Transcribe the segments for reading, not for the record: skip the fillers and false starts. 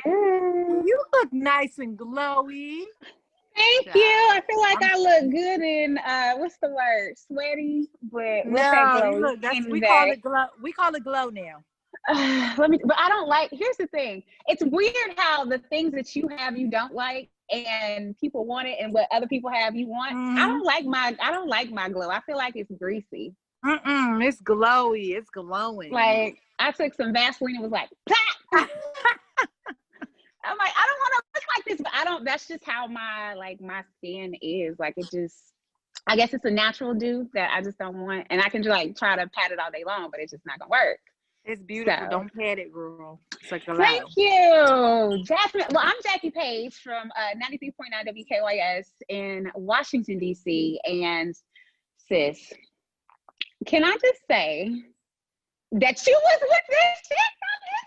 You look nice and glowy. Thank you. Child, I feel like I look good in what's the word? Sweaty, but what's that no, you glowy look. That's skin we call today? it glow. We call it glow now. But I don't like, here's the thing. It's weird how the things that you have you don't like and people want it, and what other people have you want. Mm-hmm. I don't like my glow. I feel like it's greasy. It's glowy. It's glowing. Like I took some Vaseline and was like, Pah! I'm like, I don't want to look like this, but I don't. That's just how my skin is. Like it just, I guess it's a natural do that I just don't want, and I can just like try to pat it all day long, but it's just not gonna work. It's beautiful. So, Don't pat it, girl. It's like a thank glow. you, Jazmine. Well, I'm Jackie Paige from 93.9 WKYS in Washington D.C. And sis, can I just say that you was with this shit on this?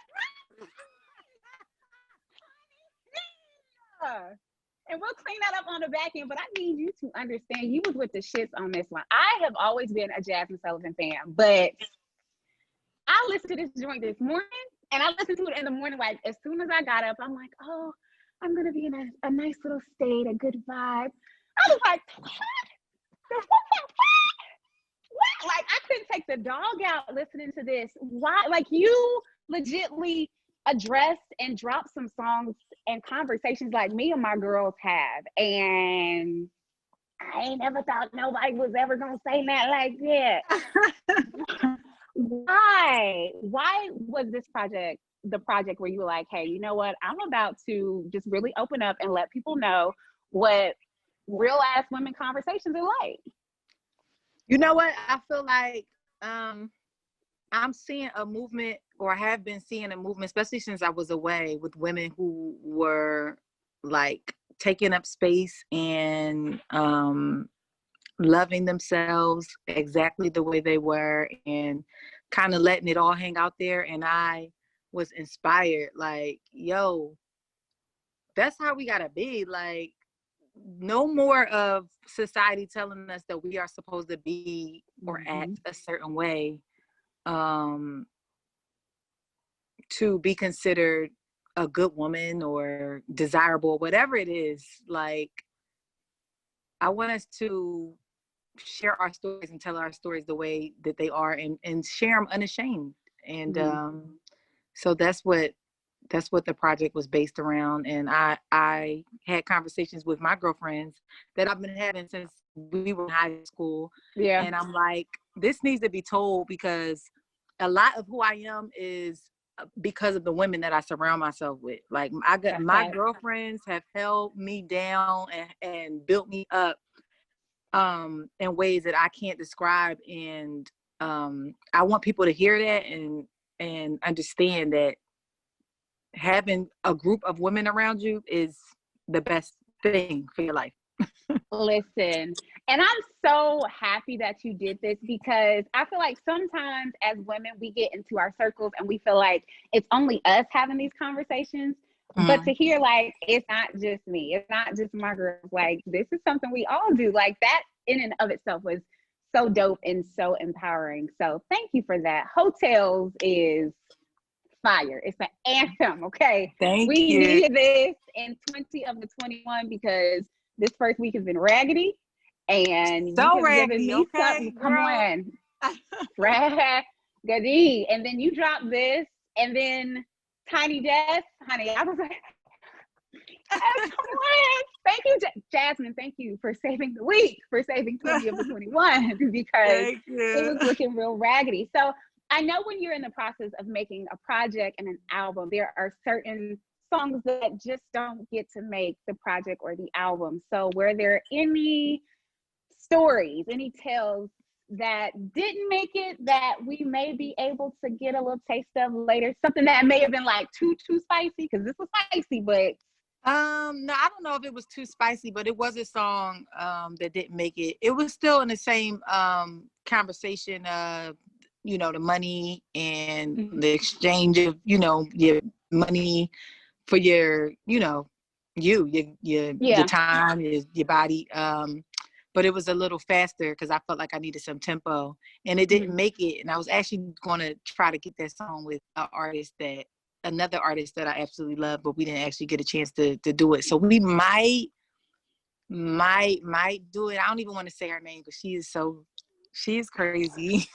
And we'll clean that up on the back end, but I need you to understand you was with the shits on this one. I have always been a Jazmine Sullivan fan, but I listened to this joint this morning, and I listened to it in the morning. Like as soon as I got up, I'm like, oh, I'm gonna be in a nice little state, a good vibe. I was like, what? Like I couldn't take the dog out listening to this. Why? Like you legitly addressed and dropped some songs and conversations like me and my girls have, and I ain't never thought nobody was ever gonna say that like that. Why was this project the project where you were like, hey, you know what, I'm about to just really open up and let people know what real ass women conversations are like? You know what? I feel like I'm seeing a movement, or have been seeing a movement, especially since I was away, with women who were like taking up space and loving themselves exactly the way they were, and kind of letting it all hang out there. And I was inspired, like, yo, that's how we gotta be. Like, no more of society telling us that we are supposed to be or act a certain way to be considered a good woman or desirable, whatever it is. Like, I want us to share our stories and tell our stories the way that they are, and share them unashamed. And so that's what the project was based around. And I had conversations with my girlfriends that I've been having since we were in high school. Yeah. And I'm like, this needs to be told, because a lot of who I am is because of the women that I surround myself with. Like my girlfriends have held me down and built me up in ways that I can't describe. And I want people to hear that and understand that having a group of women around you is the best thing for your life. Listen, and I'm so happy that you did this, because I feel like sometimes as women, we get into our circles and we feel like it's only us having these conversations. But to hear, like, it's not just me, it's not just my girls, like, this is something we all do. Like, that in and of itself was so dope and so empowering. So thank you for that. Hotels is fire. It's an anthem, okay? Thank we you. needed this in 20 of the 21, because this first week has been raggedy, and so you have given me something. Come on, raggedy. And then you drop this, and then Tiny Desk, honey. I was like, come on. Thank you, Jazmine. Thank you for saving the week, for saving 20 of the 21, because it was looking real raggedy. So I know when you're in the process of making a project and an album, there are certain songs that just don't get to make the project or the album. So were there any stories, any tales that didn't make it that we may be able to get a little taste of later? Something that may have been like too spicy, because this was spicy, but no, I don't know if it was too spicy, but it was a song that didn't make it. It was still in the same conversation of, you know, the money and the exchange of, you know, your money for your, you know, your time, your body. But it was a little faster because I felt like I needed some tempo, and it didn't make it. And I was actually going to try to get that song with an artist that another artist that I absolutely love, but we didn't actually get a chance to do it. So we might do it. I don't even want to say her name because she is crazy.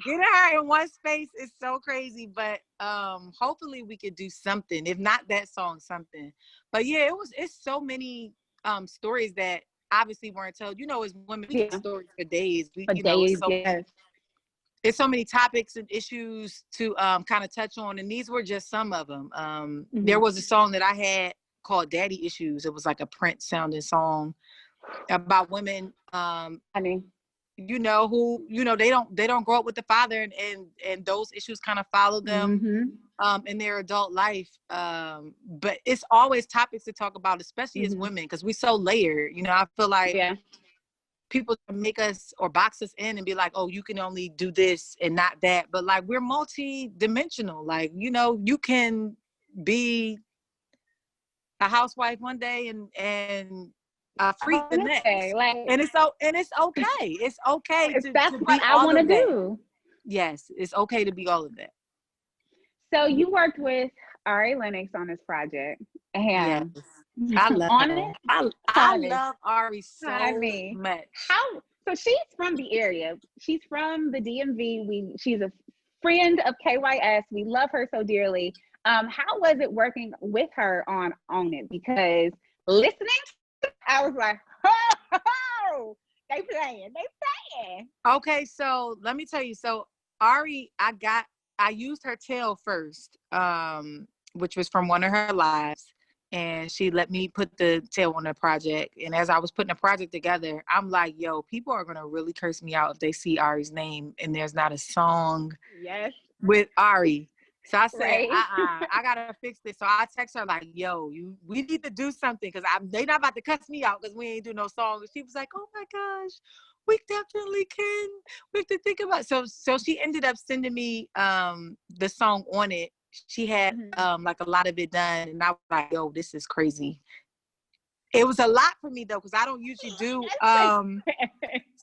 Getting her in one space is so crazy, but hopefully we could do something. If not that song, something. But yeah, it's so many stories that obviously weren't told. You know, as women, we get stories for days. It's so many topics and issues to kind of touch on, and these were just some of them. There was a song that I had called Daddy Issues. It was like a Prince sounding song about women you know, who, you know, they don't grow up with the father, and those issues kind of follow them in their adult life. But it's always topics to talk about, especially as women, because we're so layered. You know, I feel like people make us or box us in and be like, oh, you can only do this and not that. But like, we're multi-dimensional. Like, you know, you can be a housewife one day and a freak the next. And it's okay. It's okay to be what I want to do. Yes, it's okay to be all of that. So you worked with Ari Lennox on this project. And I love it. I love Ari so much. So she's from the area. She's from the DMV. She's a friend of KYS. We love her so dearly. How was it working with her on it? Because listening, I was like, oh, they playing. Okay, so let me tell you. So Ari, I used her tail first, which was from one of her lives. And she let me put the tail on the project. And as I was putting the project together, I'm like, yo, people are going to really curse me out if they see Ari's name and there's not a song with Ari. So I said, I got to fix this. So I text her like, yo, we need to do something because they not about to cuss me out because we ain't do no song. And she was like, oh my gosh, we definitely can. We have to think about it. So she ended up sending me the song on it. She had like a lot of it done, and I was like, yo, this is crazy. It was a lot for me though, because I don't usually do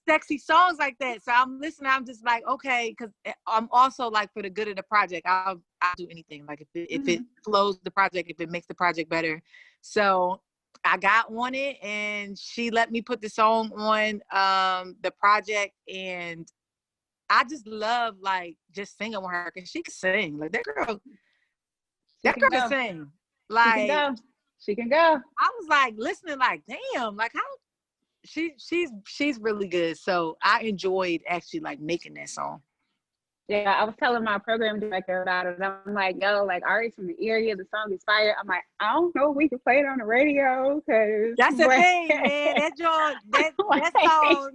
sexy songs like that. So I'm listening, I'm just like, okay, because I'm also like, for the good of the project, I'll do anything. Like if it flows the project, if it makes the project better. So I got on it, and she let me put the song on the project, and I just love like just singing with her because she can sing. Like that girl can sing. Like she can go. I was like listening, like damn, like how she's really good. So I enjoyed actually like making that song. Yeah, I was telling my program director about it. I'm like, yo, like Ari's from the area, the song is fire. I'm like, I don't know if we can play it on the radio because that's the thing, man. That song.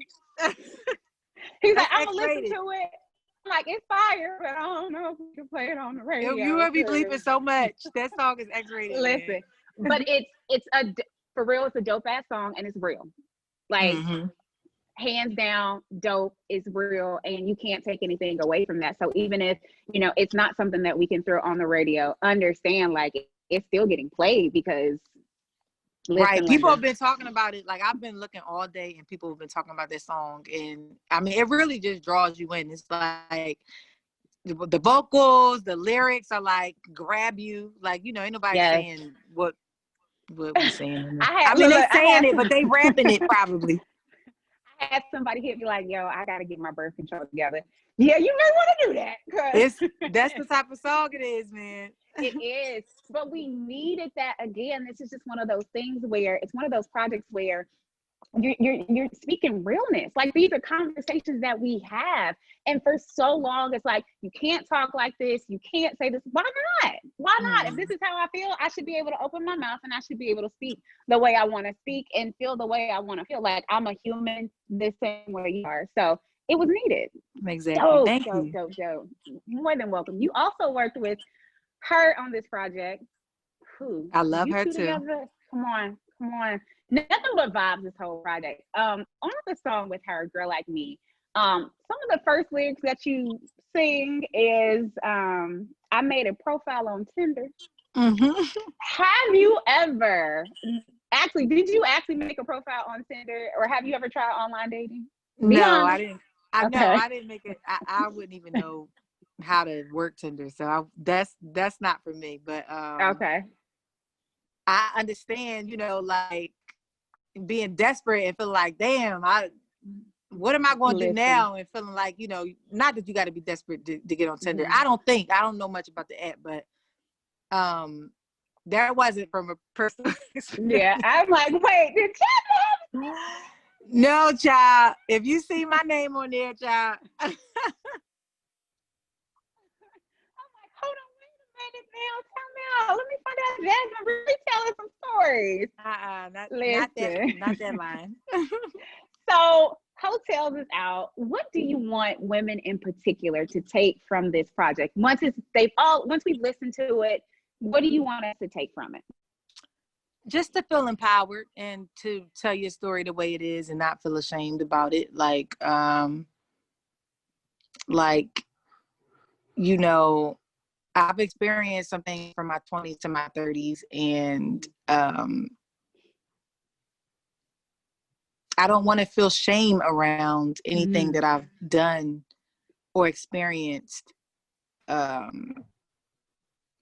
He's like, I'm gonna listen to it. I'm like, it's fire, but I don't know if we can play it on the radio. You will be bleeping so much. That song is X-rated. Listen, but it's for real. It's a dope ass song, and it's real. Like hands down, dope is real, and you can't take anything away from that. So even if it's not something that we can throw on the radio, understand like it's still getting played because. Right. People have been talking about it. Like I've been looking all day and people have been talking about this song. And I mean, it really just draws you in. It's like the vocals, the lyrics are like grab you. Like, ain't nobody saying what we're saying. They saying it, but they rapping it probably. I had somebody hit me like, yo, I got to get my birth control together. Yeah, you may want to do that. That's the type of song it is, man. It is, but we needed that again. This is just one of those things where it's one of those projects where you're speaking realness. Like these are conversations that we have, and for so long it's like you can't talk like this, you can't say this. Why not? Why not? If this is how I feel, I should be able to open my mouth and I should be able to speak the way I want to speak and feel the way I want to feel. Like I'm a human the same way you are. So it was needed. Exactly. Thank you. Dope. More than welcome. You also worked with her on this project. I love her too. Together? Come on. Nothing but vibes this whole project. On the song with her, Girl Like Me, some of the first lyrics that you sing is I made a profile on Tinder. Have you ever did you actually make a profile on Tinder, or have you ever tried online dating? No, I didn't. I didn't make it. I wouldn't even know how to work Tinder. So that's not for me. But Okay. I understand, like being desperate and feeling like, damn, what am I going to do now? And feeling like, not that you got to be desperate to get on Tinder. Mm-hmm. I don't know much about the app, but that wasn't from a personal experience. Yeah, I'm like, wait, did you? No, child. If you see my name on there, child. I'm like, hold on, wait a minute now. Tell me out. Let me find out. Jazmine really telling some stories. Not that line. So Hotels is out. What do you want women in particular to take from this project? Once we've listened to it, what do you want us to take from it? Just to feel empowered and to tell your story the way it is and not feel ashamed about it. I've experienced something from my 20s to my 30s, and I don't want to feel shame around anything that I've done or experienced.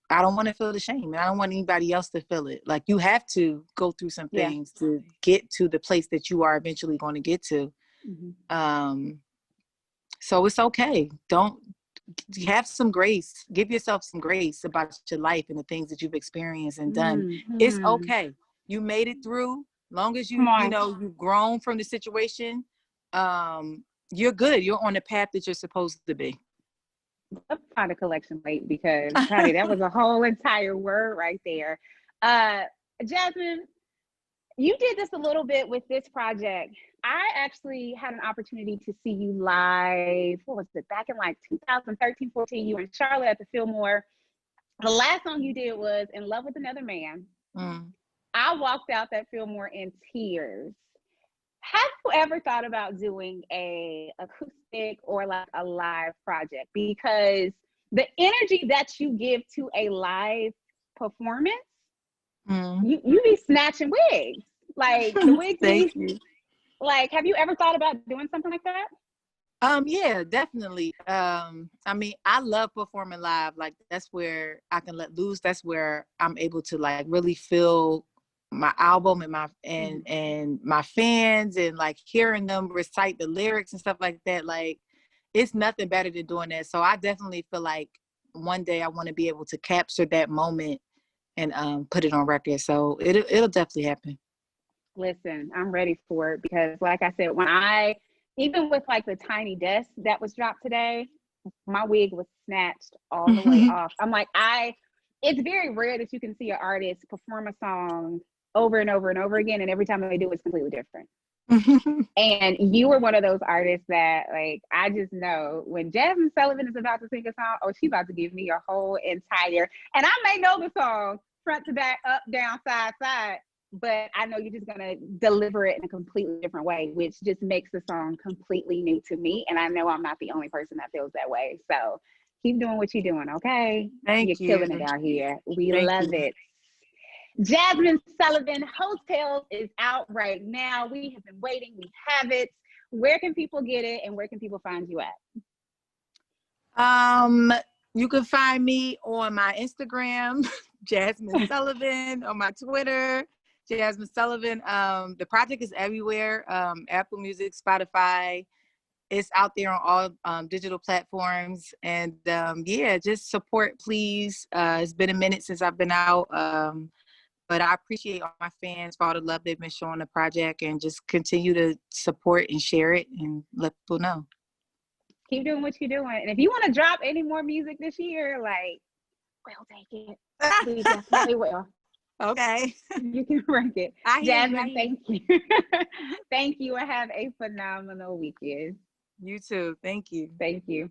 I don't want to feel the shame, and I don't want anybody else to feel it. Like, you have to go through some things to get to the place that you are eventually going to get to. So it's okay. Don't have some grace. Give yourself some grace about your life and the things that you've experienced and done. It's okay. You made it through. Long as you've grown from the situation, you're good. You're on the path that you're supposed to be. Let's find a collection plate, because honey, that was a whole entire word right there. Jazmine, you did this a little bit with this project. I actually had an opportunity to see you live. What was it? Back in like 2013, 14, you were in Charlotte at the Fillmore. The last song you did was In Love with Another Man. I walked out that Fillmore in tears. Have you ever thought about doing a acoustic or like a live project? Because the energy that you give to a live performance, you be snatching wigs. Like the wigs. Thank you. Like, have you ever thought about doing something like that? Yeah, definitely. I mean, I love performing live. Like, that's where I can let loose. That's where I'm able to like really feel my album and my fans, and like hearing them recite the lyrics and stuff like that. Like, it's nothing better than doing that. So I definitely feel like one day I want to be able to capture that moment and put it on record. So it'll definitely happen. Listen, I'm ready for it, because like I said, even with like the tiny desk that was dropped today, my wig was snatched all the way off. I'm like, it's very rare that you can see an artist perform a song over and over and over again, and every time they do, it's completely different. And you were one of those artists that, like, I just know when Jazmine Sullivan is about to sing a song, she's about to give me a whole entire, and I may know the song front to back, up, down, side, but I know you're just gonna deliver it in a completely different way, which just makes the song completely new to me. And I know I'm not the only person that feels that way. So keep doing what you're doing, okay? You're killing it out here. We love it. Jazmine Sullivan, Hotels is out right now. We have been waiting. We have it. Where can people get it, and where can people find you at? You can find me on my Instagram, Jazmine Sullivan, on my Twitter, Jazmine Sullivan. The project is everywhere. Apple Music, Spotify. It's out there on all digital platforms. And just support, please. It's been a minute since I've been out. But I appreciate all my fans for all the love they've been showing the project, and just continue to support and share it and let people know. Keep doing what you're doing. And if you want to drop any more music this year, like, we'll take it. We definitely will. Okay. You can rank it. Jazmine, thank you. Thank you, and have a phenomenal weekend. You too. Thank you. Thank you.